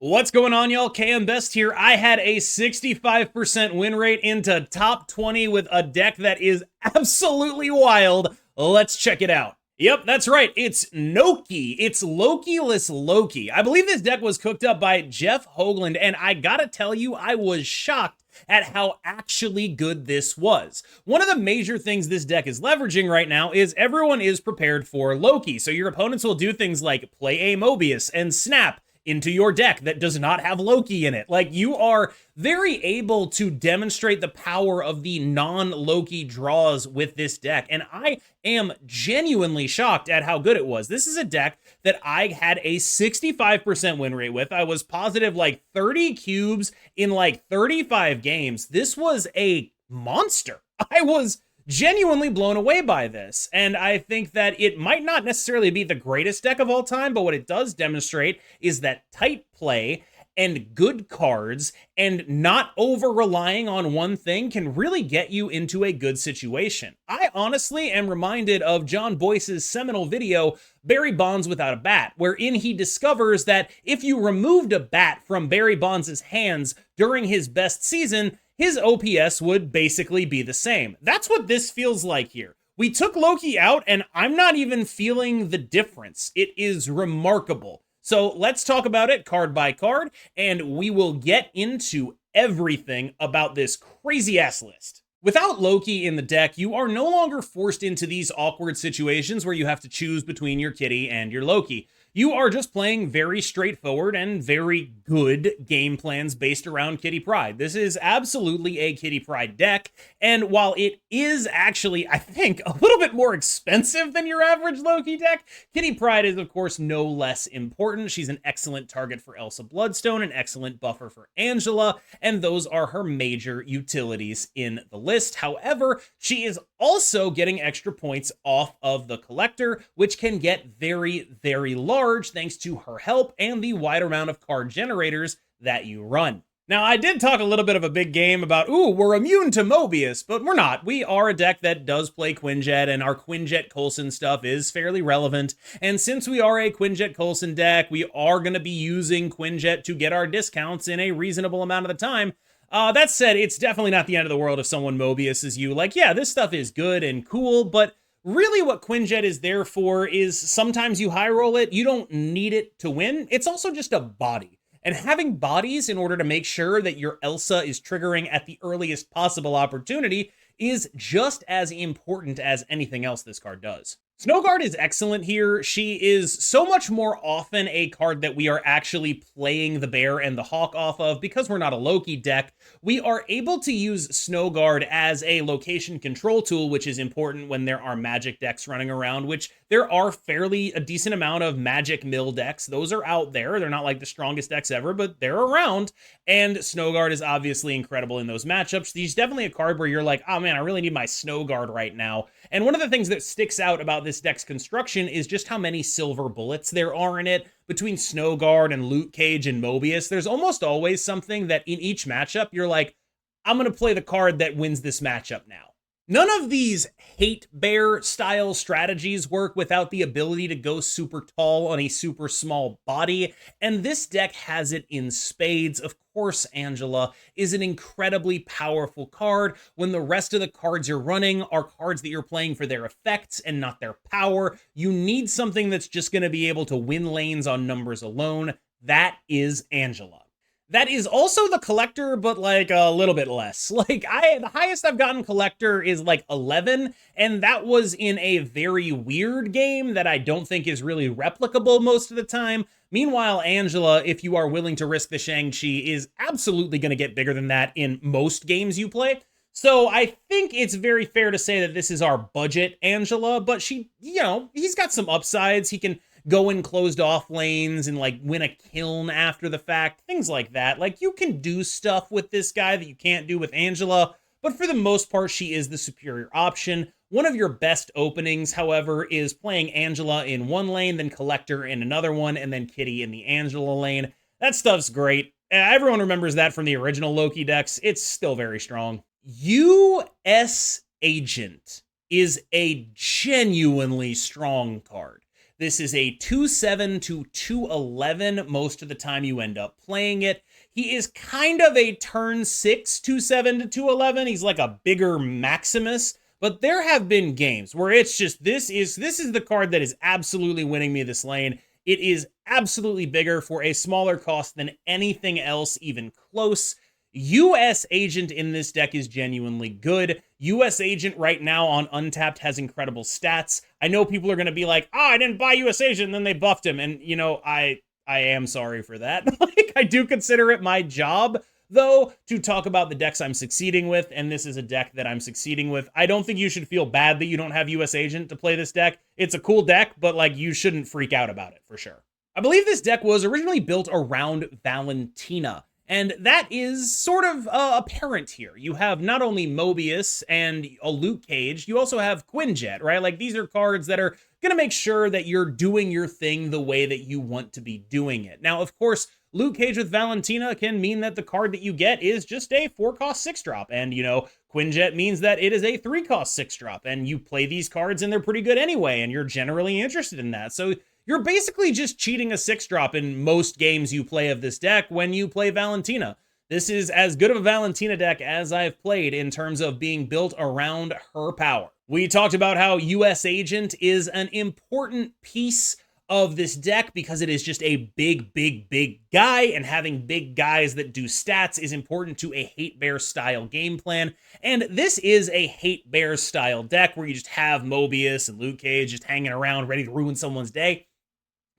What's going on, y'all? KM Best here. I had a 65% win rate into top 20 with a deck that is absolutely wild. Let's check it out. Yep, that's right. It's Noki. It's Lokiless Loki. I believe this deck was cooked up by Jeff Hoogland, and I gotta tell you, I was shocked at how actually good this was. One of the major things this deck is leveraging right now is everyone is prepared for Loki. So your opponents will do things like play a Mobius and snap into your deck that does not have Loki in it. Like, you are very able to demonstrate the power of the non-Loki draws with this deck, and I am genuinely shocked at how good it was. This is a deck that I had a 65% win rate with. I was positive like 30 cubes in like 35 games. This was a monster. I was genuinely blown away by this, and I think that it might not necessarily be the greatest deck of all time, but what it does demonstrate is that tight play and good cards and not over relying on one thing can really get you into a good situation. I honestly am reminded of John Boyce's seminal video, Barry Bonds Without a Bat, wherein he discovers that if you removed a bat from Barry Bonds' hands during his best season, his OPS would basically be the same. That's what this feels like here. We took Loki out, and I'm not even feeling the difference. It is remarkable. So let's talk about it card by card, and we will get into everything about this crazy-ass list. Without Loki in the deck, you are no longer forced into these awkward situations where you have to choose between your kitty and your Loki. You are just playing very straightforward and very good game plans based around Kitty Pryde. This is absolutely a Kitty Pryde deck, and while it is actually, I think, a little bit more expensive than your average Loki deck, Kitty Pryde is, of course, no less important. She's an excellent target for Elsa Bloodstone, an excellent buffer for Angela, and those are her major utilities in the list. However, she is also getting extra points off of the Collector, which can get very, very large thanks to her help and the wide amount of card generators that you run. Now, I did talk a little bit of a big game about, ooh, we're immune to Mobius, but we're not. We are a deck that does play Quinjet, and our Quinjet Coulson stuff is fairly relevant. And since we are a Quinjet Coulson deck, we are going to be using Quinjet to get our discounts in a reasonable amount of the time. That said, it's definitely not the end of the world if someone Mobiuses you. Like, yeah, this stuff is good and cool, but really what Quinjet is there for is sometimes you high roll it, you don't need it to win. It's also just a body. And having bodies in order to make sure that your Elsa is triggering at the earliest possible opportunity is just as important as anything else this card does. Snowguard is excellent here. She is so much more often a card that we are actually playing the bear and the hawk off of. Because we're not a Loki deck, we are able to use Snowguard as a location control tool, which is important when there are magic decks running around, which there are fairly a decent amount of magic mill decks. Those are out there. They're not like the strongest decks ever, but they're around. And Snowguard is obviously incredible in those matchups. She's definitely a card where you're like, oh man, I really need my Snowguard right now. And one of the things that sticks out about this deck's construction is just how many silver bullets there are in it. Between Snowguard and Loot Cage and Mobius, there's almost always something that in each matchup, you're like, I'm going to play the card that wins this matchup now. None of these Hatebear style strategies work without the ability to go super tall on a super small body, and this deck has it in spades. Of course, Angela is an incredibly powerful card when the rest of the cards you're running are cards that you're playing for their effects and not their power. You need something that's just going to be able to win lanes on numbers alone. That is Angela. That is also the Collector, but like a little bit less. Like, the highest I've gotten Collector is like 11, and that was in a very weird game that I don't think is really replicable most of the time. Meanwhile, Angela, if you are willing to risk the Shang-Chi, is absolutely going to get bigger than that in most games you play. So I think it's very fair to say that this is our budget Angela, but she, you know, he's got some upsides. He can go in closed off lanes and like win a kiln after the fact, things like that. Like, you can do stuff with this guy that you can't do with Angela, but for the most part, she is the superior option. One of your best openings, however, is playing Angela in one lane, then Collector in another one, and then Kitty in the Angela lane. That stuff's great. Everyone remembers that from the original Loki decks. It's still very strong. U.S. Agent is a genuinely strong card. This is a 2/7 to 2/11 most of the time you end up playing it. He is kind of a turn 6 2/7 to 2/11. He's like a bigger Maximus, but there have been games where it's just, this is the card that is absolutely winning me this lane. It is absolutely bigger for a smaller cost than anything else even close. US Agent in this deck is genuinely good. US Agent right now on Untapped has incredible stats. I know people are going to be like, I didn't buy US Agent, and then they buffed him. And, you know, I am sorry for that. Like, I do consider it my job, though, to talk about the decks I'm succeeding with, and this is a deck that I'm succeeding with. I don't think you should feel bad that you don't have US Agent to play this deck. It's a cool deck, but, like, you shouldn't freak out about it, for sure. I believe this deck was originally built around Valentina, and that is sort of apparent here. You have not only Mobius and a Luke Cage, you also have Quinjet, right? Like, these are cards that are going to make sure that you're doing your thing the way that you want to be doing it. Now, of course, Luke Cage with Valentina can mean that the card that you get is just a 4-cost 6-drop. And, you know, Quinjet means that it is a 3-cost 6-drop. And you play these cards and they're pretty good anyway, and you're generally interested in that. So you're basically just cheating a 6-drop in most games you play of this deck when you play Valentina. This is as good of a Valentina deck as I've played in terms of being built around her power. We talked about how US Agent is an important piece of this deck because it is just a big, big, big guy, and having big guys that do stats is important to a Hatebears style game plan. And this is a Hatebears style deck where you just have Mobius and Luke Cage just hanging around ready to ruin someone's day.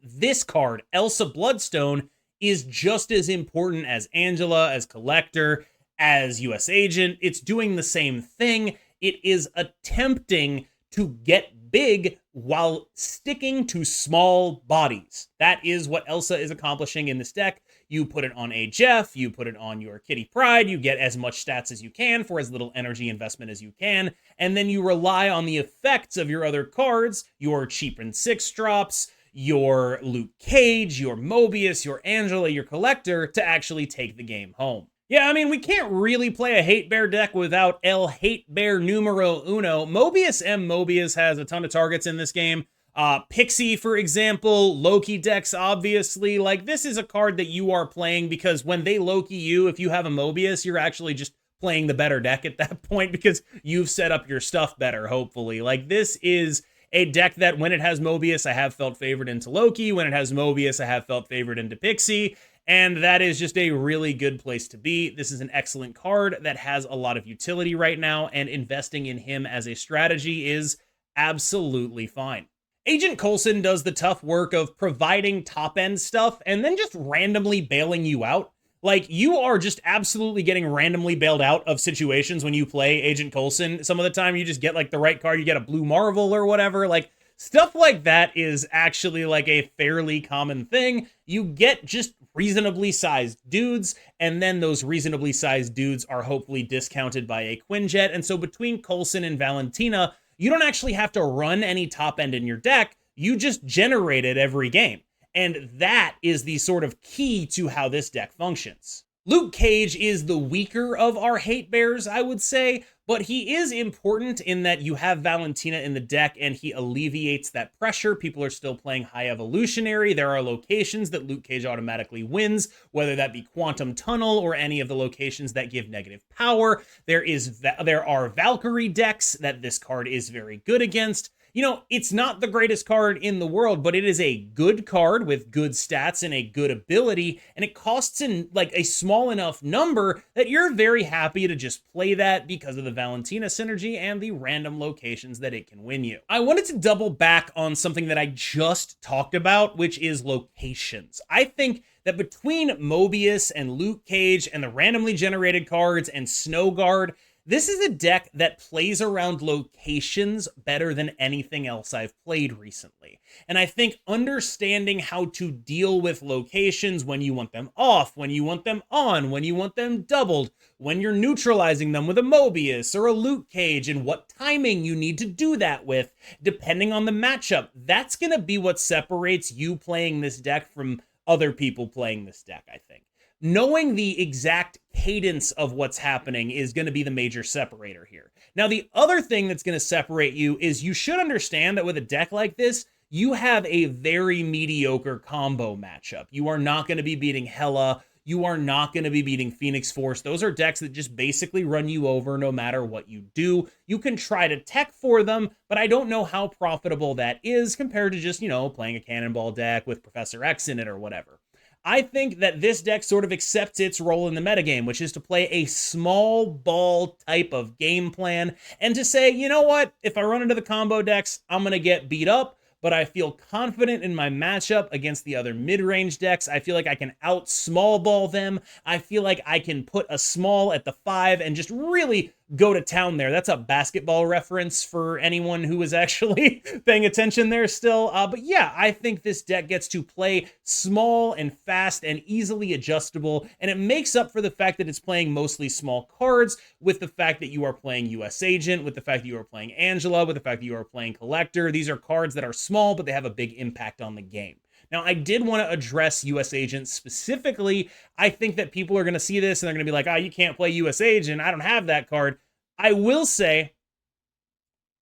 This card, Elsa Bloodstone, is just as important as Angela, as Collector, as US Agent. It's doing the same thing. It is attempting to get big while sticking to small bodies. That is what Elsa is accomplishing in this deck. You put it on a Jeff, you put it on your Kitty Pryde, you get as much stats as you can for as little energy investment as you can, and then you rely on the effects of your other cards, your cheapened 6-drops, your Luke Cage, your Mobius, your Angela, your Collector, to actually take the game home. Yeah, I mean, we can't really play a Hatebear deck without El Hatebear numero uno. Mobius M. Mobius has a ton of targets in this game. Pixie, for example, Loki decks, obviously. Like, this is a card that you are playing because when they Loki you, if you have a Mobius, you're actually just playing the better deck at that point because you've set up your stuff better, hopefully. Like, this is a deck that when it has Mobius, I have felt favored into Loki. When it has Mobius, I have felt favored into Pixie. And that is just a really good place to be. This is an excellent card that has a lot of utility right now, and investing in him as a strategy is absolutely fine. Agent Coulson does the tough work of providing top-end stuff and then just randomly bailing you out. Like, you are just absolutely getting randomly bailed out of situations when you play Agent Coulson. Some of the time you just get, like, the right card, you get a Blue Marvel or whatever. Like, stuff like that is actually, like, a fairly common thing. You get just reasonably sized dudes, and then those reasonably sized dudes are hopefully discounted by a Quinjet. And so between Coulson and Valentina, you don't actually have to run any top end in your deck. You just generate it every game. And that is the sort of key to how this deck functions. Luke Cage is the weaker of our Hatebears, I would say, but he is important in that you have Valentina in the deck and he alleviates that pressure. People are still playing High Evolutionary. There are locations that Luke Cage automatically wins, whether that be Quantum Tunnel or any of the locations that give negative power. There are Valkyrie decks that this card is very good against. You know, it's not the greatest card in the world, but it is a good card with good stats and a good ability, and it costs in like a small enough number that you're very happy to just play that because of the Valentina synergy and the random locations that it can win you. I wanted to double back on something that I just talked about, which is locations. I think that between Mobius and Luke Cage and the randomly generated cards and Snowguard, this is a deck that plays around locations better than anything else I've played recently. And I think understanding how to deal with locations when you want them off, when you want them on, when you want them doubled, when you're neutralizing them with a Mobius or a Luke Cage, and what timing you need to do that with, depending on the matchup, that's going to be what separates you playing this deck from other people playing this deck, I think. Knowing the exact cadence of what's happening is going to be the major separator here. Now, the other thing that's going to separate you is you should understand that with a deck like this, you have a very mediocre combo matchup. You are not going to be beating Hela. You are not going to be beating Phoenix Force. Those are decks that just basically run you over no matter what you do. You can try to tech for them, but I don't know how profitable that is compared to just, playing a Cannonball deck with Professor X in it or whatever. I think that this deck sort of accepts its role in the metagame, which is to play a small ball type of game plan and to say, you know what, if I run into the combo decks, I'm going to get beat up, but I feel confident in my matchup against the other mid-range decks. I feel like I can out-small ball them. I feel like I can put a small at the 5 and just really go to town there. That's a basketball reference for anyone who is actually paying attention there still. But yeah, I think this deck gets to play small and fast and easily adjustable, and it makes up for the fact that it's playing mostly small cards with the fact that you are playing US Agent, with the fact that you are playing Angela, with the fact that you are playing Collector. These are cards that are small, but they have a big impact on the game. Now, I did want to address US Agent specifically. I think that people are going to see this and they're going to be like, you can't play US Agent. I don't have that card. I will say,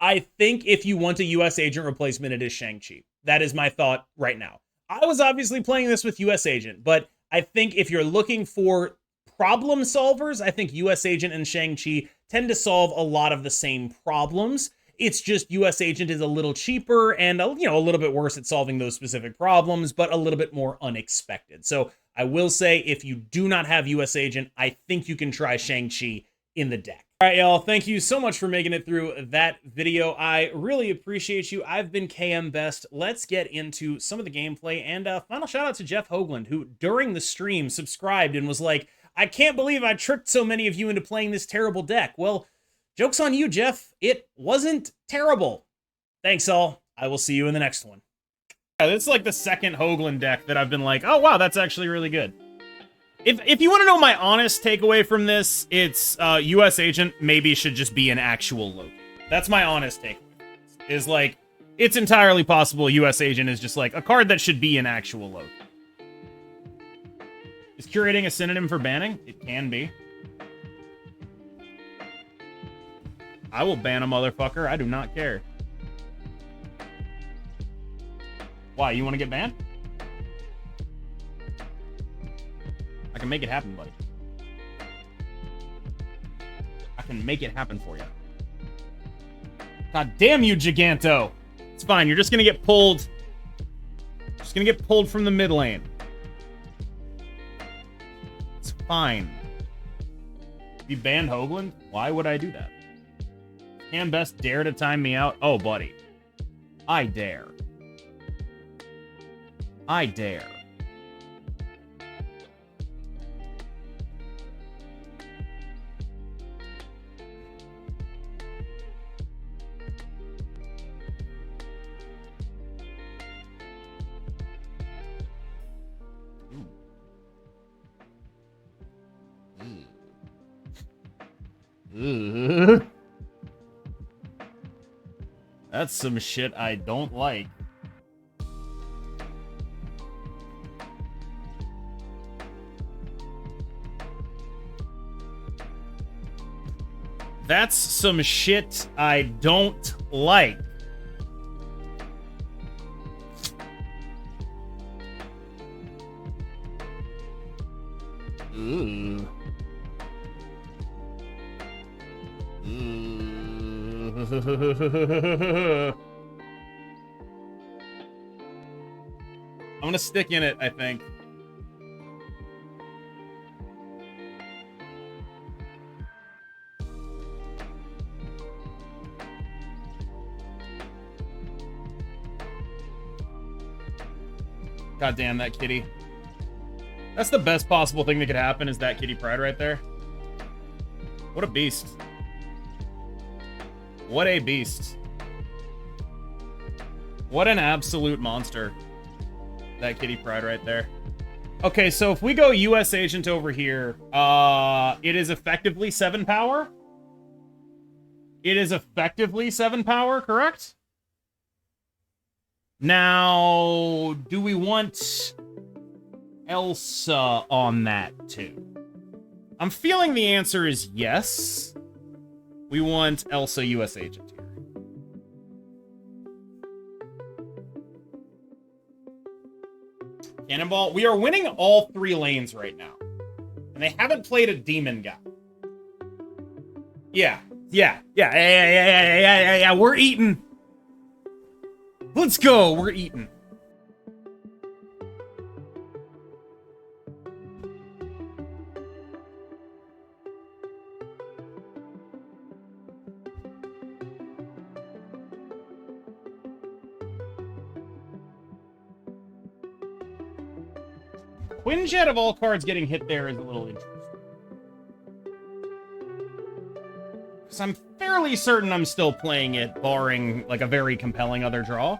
I think if you want a US Agent replacement, it is Shang-Chi. That is my thought right now. I was obviously playing this with US Agent, but I think if you're looking for problem solvers, I think US Agent and Shang-Chi tend to solve a lot of the same problems. It's just US Agent is a little cheaper and a little bit worse at solving those specific problems, but a little bit more unexpected. So I will say, if you do not have US Agent, I think you can try Shang-Chi in the deck. All right, y'all, thank you so much for making it through that video. I really appreciate you. I've been KM Best. Let's get into some of the gameplay, and final shout out to Jeff Hoogland, who during the stream subscribed and was like, I can't believe I tricked so many of you into playing this terrible deck. Well, joke's on you, Jeff. It wasn't terrible. Thanks, all. I will see you in the next one. Yeah, this is like the second Hoogland deck that I've been like, oh, wow, that's actually really good. If you want to know my honest takeaway from this, it's US Agent maybe should just be an actual Loki. That's my honest takeaway. Is like, it's entirely possible US Agent is just like a card that should be an actual Loki. Is curating a synonym for banning? It can be. I will ban a motherfucker. I do not care. Why? You want to get banned? I can make it happen, buddy. I can make it happen for you. God damn you, Giganto. It's fine. You're just going to get pulled. Just going to get pulled from the mid lane. It's fine. You banned Hoogland? Why would I do that? Can Best dare to time me out? Oh, buddy. I dare. I dare. That's some shit I don't like. That's some shit I don't like. Ooh. I'm gonna stick in it, I think. God damn that kitty. That's the best possible thing that could happen, is that kitty pride right there. What a beast. What a beast. What an absolute monster. That kitty pride right there. Okay, so if we go US Agent over here, it is effectively 7 power. It is effectively 7 power, correct? Now, do we want Elsa on that too? I'm feeling the answer is yes. We want Elsa US Agent here. Cannonball. We are winning all 3 lanes right now. And they haven't played a demon guy. Yeah. We're eating. Let's go. We're eating. Quinjet of all cards getting hit there is a little interesting. Because I'm fairly certain I'm still playing it, barring like a very compelling other draw.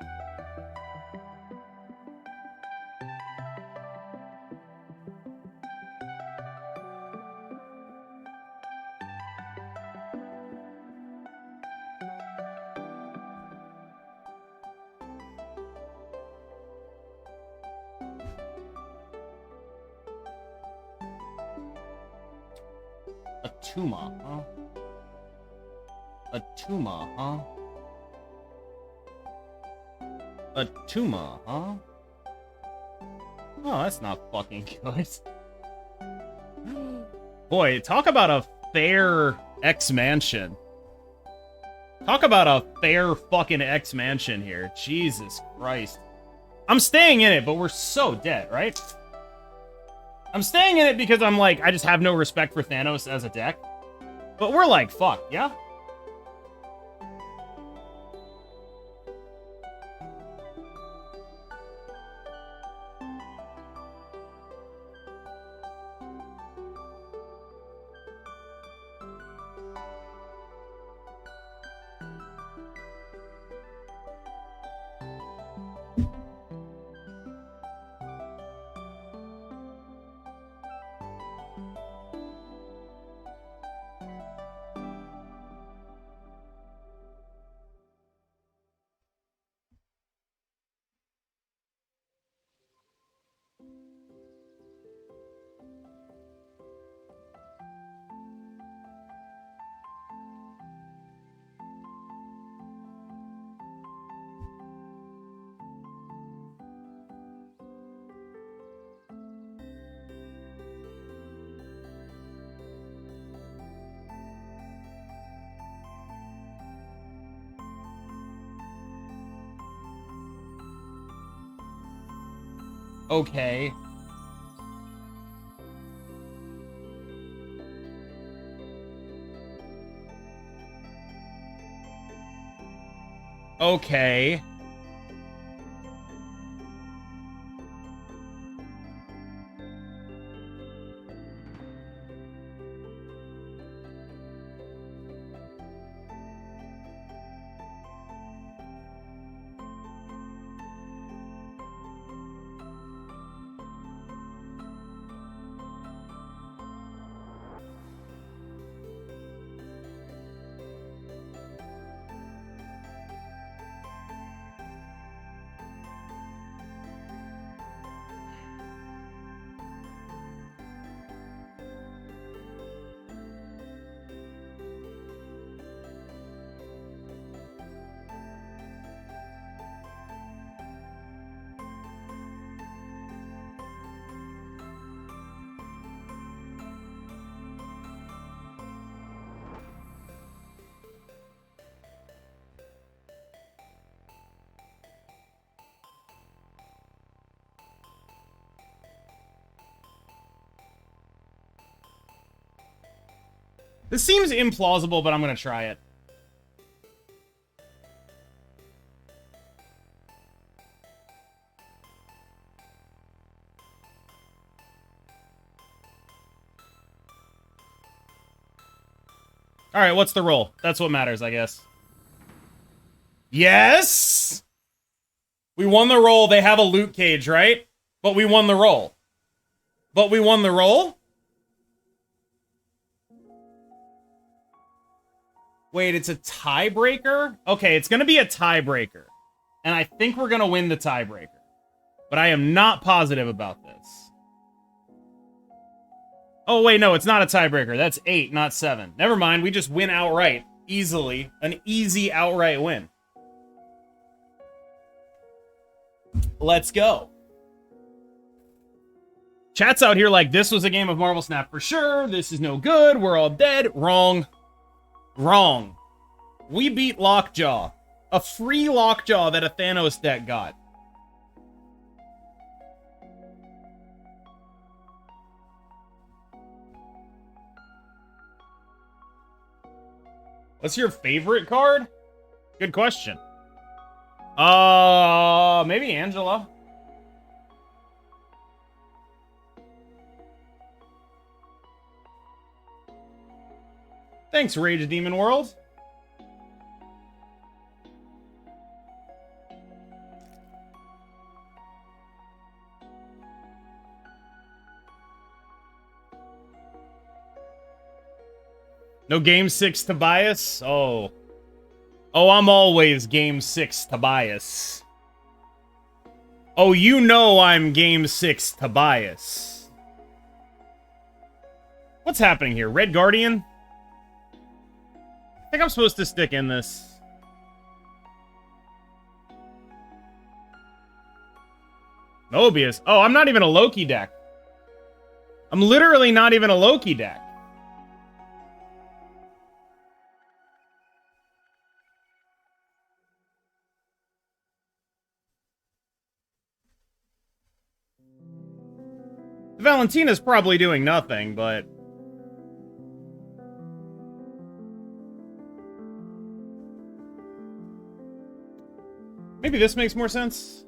A Tuma, huh? A Tuma, huh? A Tuma, huh? Oh, that's not fucking good. Boy, talk about a fair X-Mansion. Talk about a fair fucking X-Mansion here. Jesus Christ. I'm staying in it, but we're so dead, right? I'm staying in it because I'm like, I just have no respect for Thanos as a deck. But we're like, fuck, yeah? Okay. Okay. This seems implausible, but I'm gonna try it. Alright, what's the roll? That's what matters, I guess. Yes! We won the roll. They have a loot cage, right? But we won the roll. But we won the roll? Wait, it's a tiebreaker? Okay, it's gonna be a tiebreaker. And I think we're gonna win the tiebreaker. But I am not positive about this. Oh, wait, no, it's not a tiebreaker. That's 8, not 7. Never mind, we just win outright. Easily. An easy outright win. Let's go. Chat's out here like, this was a game of Marvel Snap for sure. This is no good. We're all dead. Wrong. Wrong. We beat Lockjaw. A free Lockjaw that a Thanos deck got. What's your favorite card? Good question. Maybe Angela. Thanks, Rage Demon World. No Game 6 Tobias? Oh. Oh, I'm always Game 6 Tobias. Oh, you know I'm Game 6 Tobias. What's happening here? Red Guardian? I think I'm supposed to stick in this. Mobius. Oh, I'm not even a Loki deck. I'm literally not even a Loki deck. Valentina's probably doing nothing, but... maybe this makes more sense.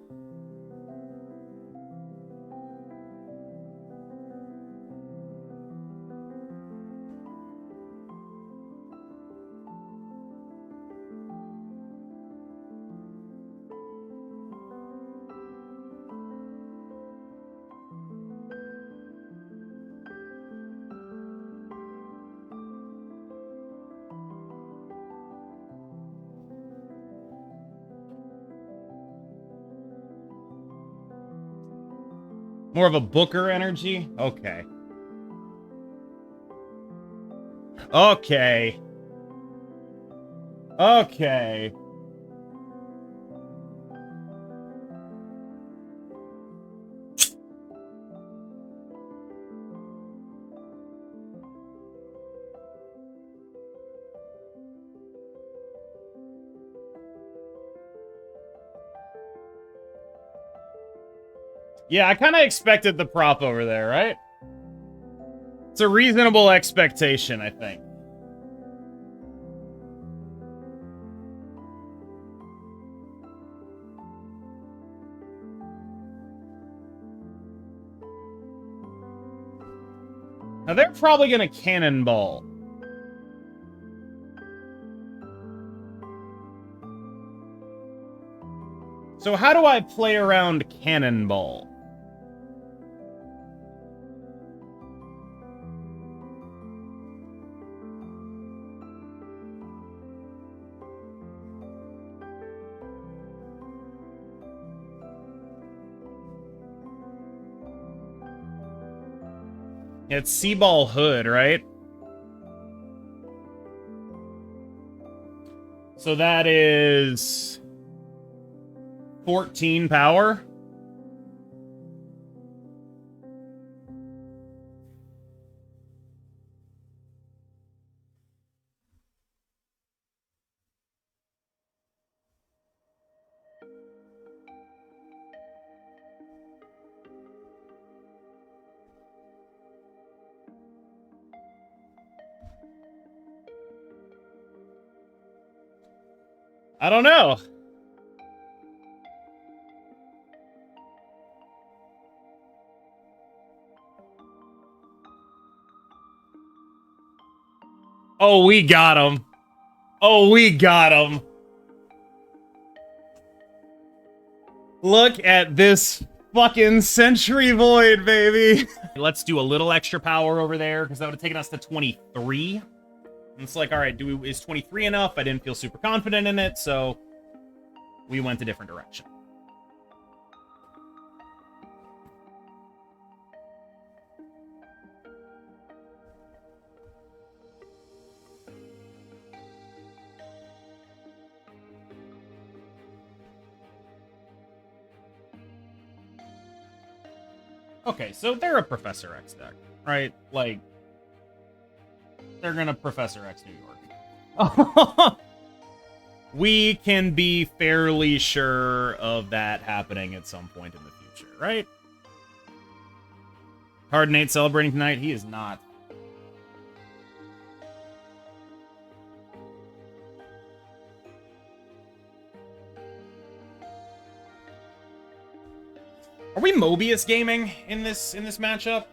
More of a Booker energy? Okay. Okay. Okay. Yeah, I kind of expected the prop over there, right? It's a reasonable expectation, I think. Now, they're probably going to cannonball. So how do I play around cannonball? It's Seaball Hood, right? So that is 14 power. I don't know. Oh, we got him. Oh, we got him. Look at this fucking Century Void, baby. Let's do a little extra power over there, because that would have taken us to 23. And it's like, all right, is 23 enough? I didn't feel super confident in it, so we went a different direction. Okay, so they're a Professor X deck, right? Like, they're gonna Professor X New York. We can be fairly sure of that happening at some point in the future, right? Hard Nate celebrating tonight? He is not. Are we Mobius gaming in this matchup?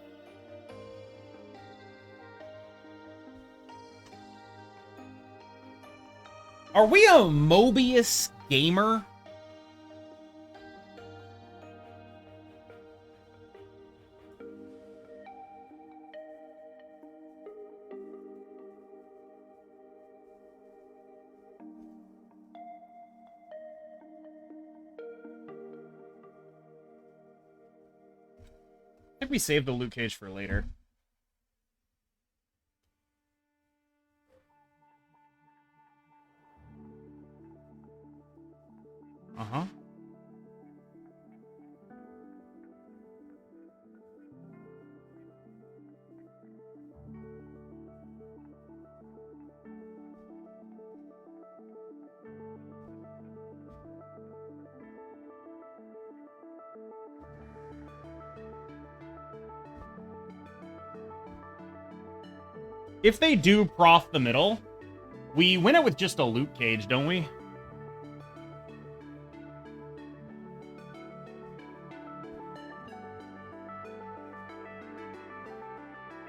Are we a Mobius gamer? I think we saved the Luke Cage for later. Uh-huh. If they do prof the middle, we win it with just a Luke Cage, don't we?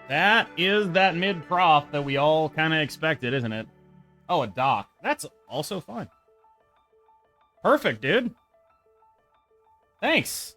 That is that mid-prof that we all kind of expected, isn't it? Oh, a dock. That's also fine. Perfect, dude. Thanks.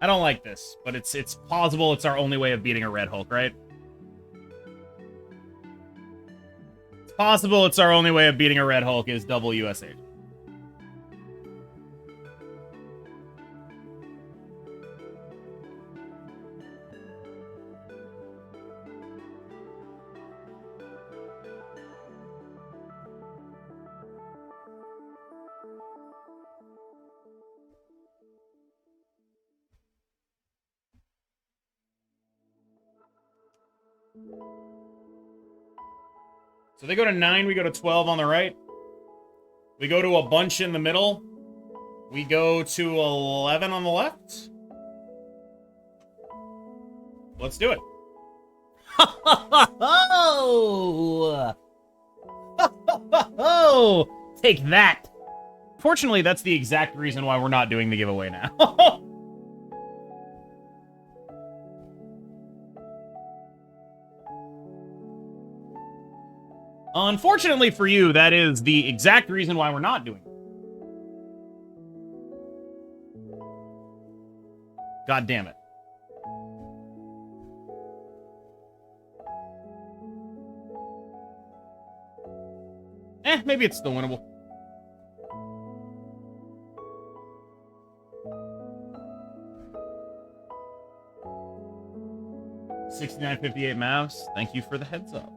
I don't like this, but it's plausible it's our only way of beating a Red Hulk, right? It's possible it's our only way of beating a Red Hulk is double USH. So they go to 9, we go to 12 on the right. We go to a bunch in the middle. We go to 11 on the left. Let's do it. Oh, take that. Fortunately, that's the exact reason why we're not doing the giveaway now. Unfortunately for you, that is the exact reason why we're not doing it. God damn it. Maybe it's still winnable. $69.58 Mavs. Thank you for the heads up.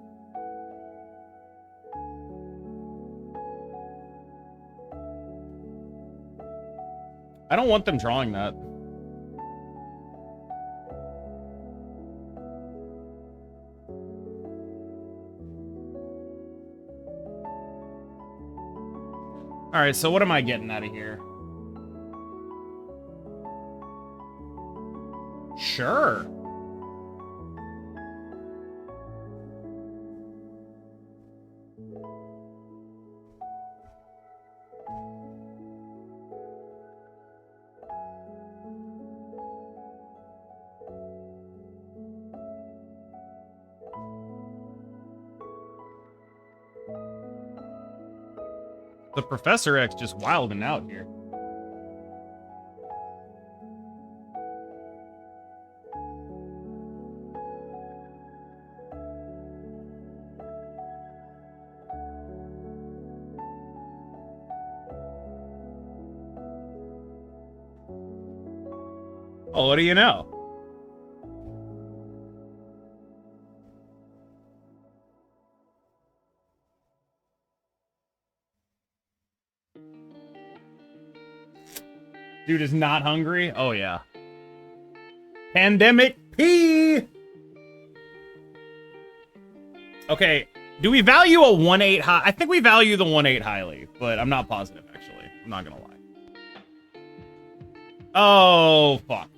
I don't want them drawing that. All right, so what am I getting out of here? Sure. The Professor X just wilding out here. Oh, what do you know? Dude is not hungry? Oh, yeah. Pandemic P! Okay, do we value a 1-8 high? I think we value the 1-8 highly, but I'm not positive, actually. I'm not gonna lie. Oh, fuck.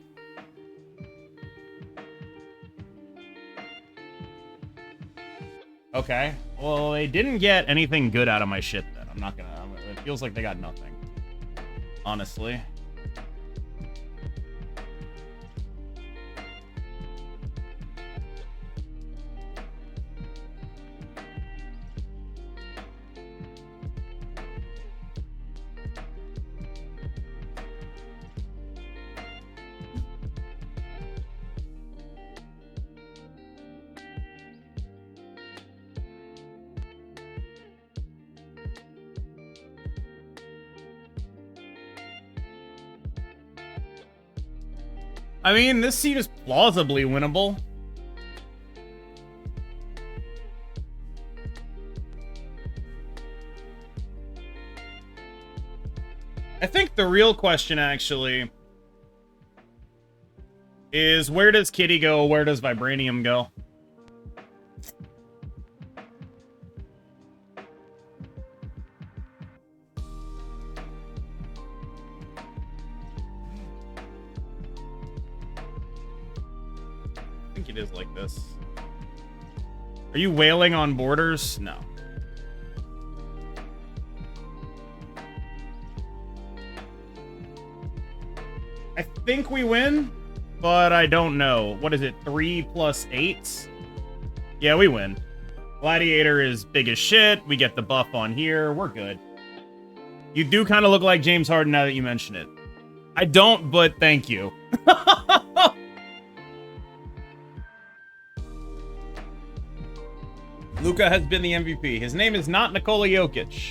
Okay. Well, they didn't get anything good out of my shit, then. I'm not gonna... It feels like they got nothing. Honestly. I mean, this seat is plausibly winnable. I think the real question, actually, is where does Kitty go? Where does Vibranium go? I think it is like this. Are you wailing on borders? No. I think we win, but I don't know. What is it? 3 plus 8? Yeah, we win. Gladiator is big as shit. We get the buff on here. We're good. You do kind of look like James Harden now that you mention it. I don't, but thank you. Luka has been the MVP. His name is not Nikola Jokic.